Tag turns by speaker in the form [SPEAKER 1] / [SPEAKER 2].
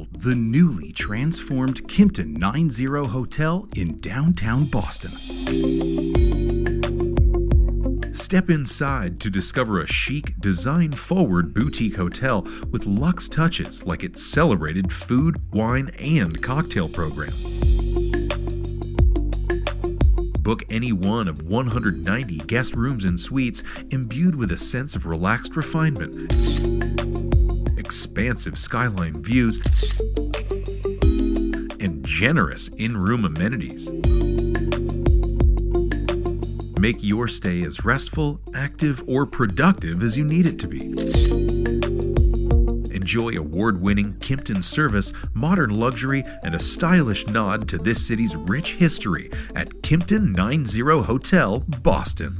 [SPEAKER 1] Behold the newly transformed Kimpton 9 Hotel in downtown Boston. Step inside to discover a chic, design-forward boutique hotel with luxe touches like its celebrated food, wine, and cocktail program. Book any one of 190 guest rooms and suites imbued with a sense of relaxed refinement, expansive skyline views, and generous in-room amenities. Make your stay as restful, active, or productive as you need it to be. Enjoy award-winning Kimpton service, modern luxury, and a stylish nod to this city's rich history at Kimpton 9 Hotel, Boston.